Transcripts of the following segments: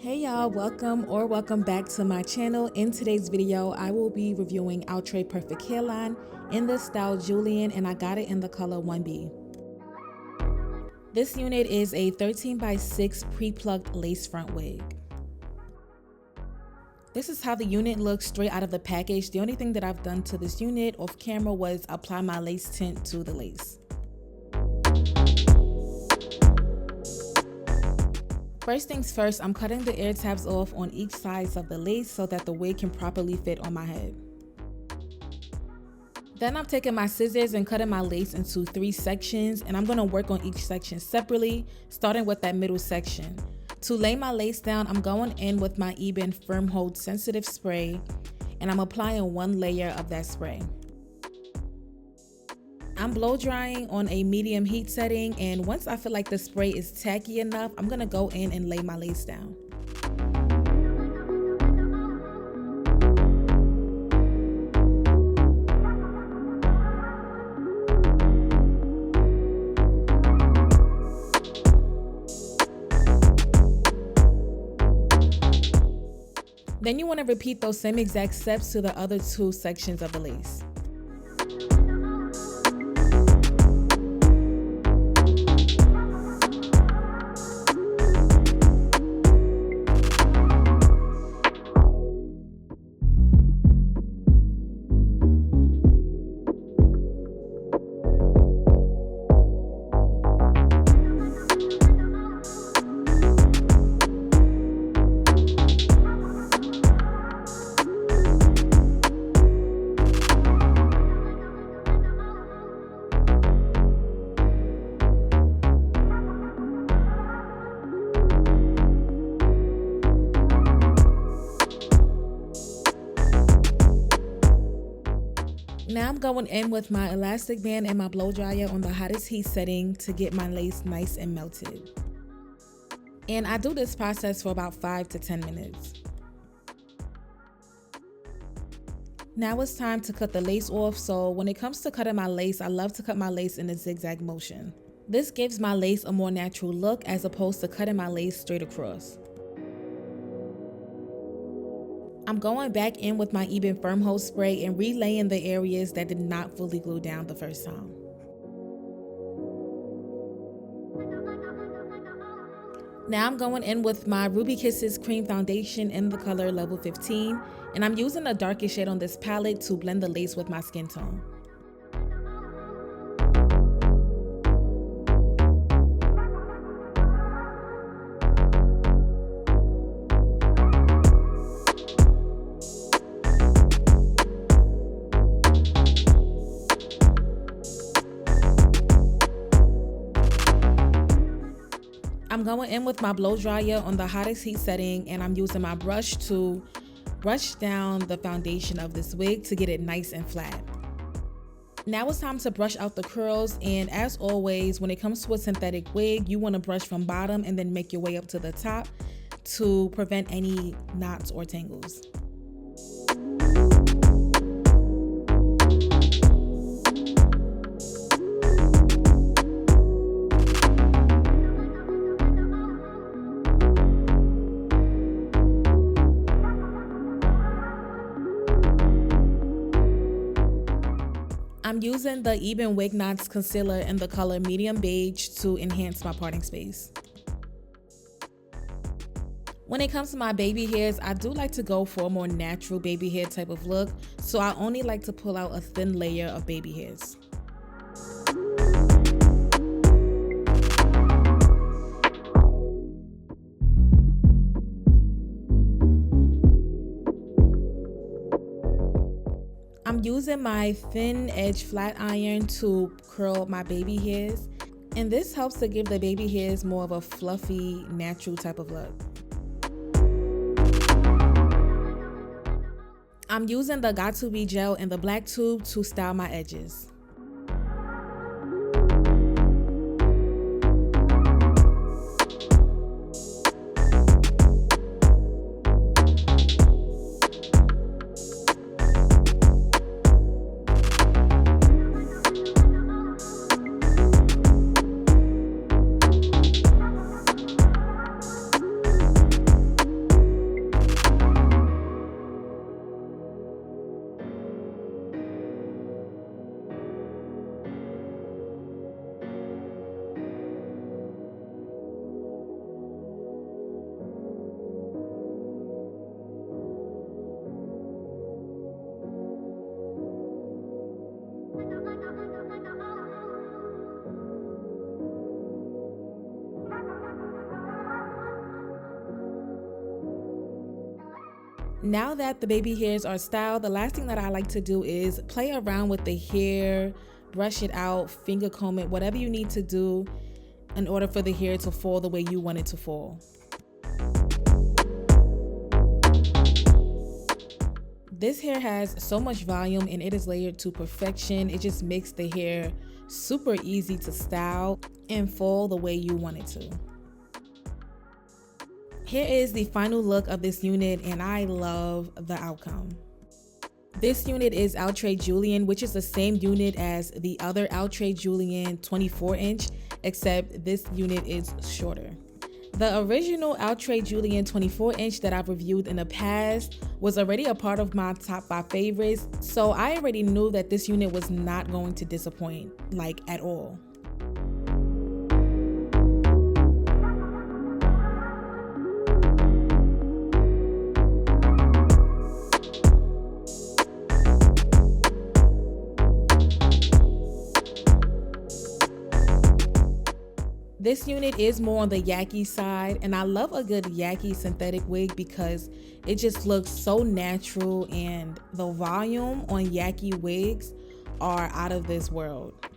Hey y'all, welcome back to my channel. In today's video, I will be reviewing Outre Perfect Hairline in the style Julianne, and I got it in the color 1B. This unit is a 13x6 pre-plucked lace front wig. This is how the unit looks straight out of the package. The only thing that I've done to this unit off camera was apply my lace tint to the lace. First things first, I'm cutting the ear tabs off on each side of the lace so that the wig can properly fit on my head. Then I'm taking my scissors and cutting my lace into 3 sections, and I'm going to work on each section separately, starting with that middle section. To lay my lace down, I'm going in with my Ebin Firm Hold Sensitive Spray, and I'm applying 1 layer of that spray. I'm blow drying on a medium heat setting, and once I feel like the spray is tacky enough, I'm gonna go in and lay my lace down. Then you want to repeat those same exact steps to the other 2 sections of the lace. Now I'm going in with my elastic band and my blow dryer on the hottest heat setting to get my lace nice and melted. And I do this process for about 5 to 10 minutes. Now it's time to cut the lace off. So when it comes to cutting my lace, I love to cut my lace in a zigzag motion. This gives my lace a more natural look as opposed to cutting my lace straight across. I'm going back in with my Ebin Firm Hold Spray and relaying the areas that did not fully glue down the first time. Now I'm going in with my Ruby Kisses Cream Foundation in the color level 15, and I'm using a darker shade on this palette to blend the lace with my skin tone. I'm going in with my blow dryer on the hottest heat setting, and I'm using my brush to brush down the foundation of this wig to get it nice and flat. Now it's time to brush out the curls, and as always, when it comes to a synthetic wig, you want to brush from bottom and then make your way up to the top to prevent any knots or tangles. I'm using the Ebin Wig Knots Concealer in the color Medium Beige to enhance my parting space. When it comes to my baby hairs, I do like to go for a more natural baby hair type of look, so I only like to pull out a thin layer of baby hairs. I'm using my thin edge flat iron to curl my baby hairs, and this helps to give the baby hairs more of a fluffy, natural type of look. I'm using the Got2b gel in the black tube to style my edges. Now that the baby hairs are styled, the last thing that I like to do is play around with the hair, brush it out, finger comb it, whatever you need to do in order for the hair to fall the way you want it to fall. This hair has so much volume and it is layered to perfection. It just makes the hair super easy to style and fall the way you want it to. Here is the final look of this unit and I love the outcome. This unit is Outre Julianne, which is the same unit as the other Outre Julianne 24-inch, except this unit is shorter. The original Outre Julianne 24-inch that I've reviewed in the past was already a part of my top 5 favorites, so I already knew that this unit was not going to disappoint, like at all. This unit is more on the yaki side, and I love a good yaki synthetic wig because it just looks so natural and the volume on yaki wigs are out of this world.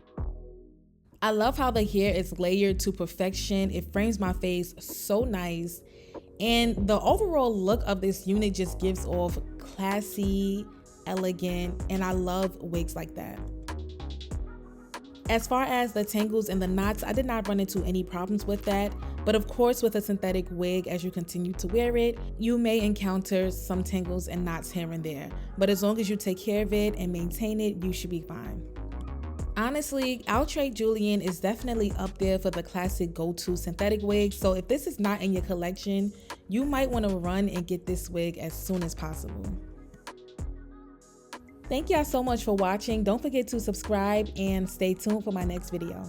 I love how the hair is layered to perfection. It frames my face so nice, and the overall look of this unit just gives off classy, elegant, and I love wigs like that. As far as the tangles and the knots, I did not run into any problems with that. But of course, with a synthetic wig, as you continue to wear it, you may encounter some tangles and knots here and there. But as long as you take care of it and maintain it, you should be fine. Honestly, Outre Julianne is definitely up there for the classic go-to synthetic wig. So if this is not in your collection, you might want to run and get this wig as soon as possible. Thank y'all so much for watching. Don't forget to subscribe and stay tuned for my next video.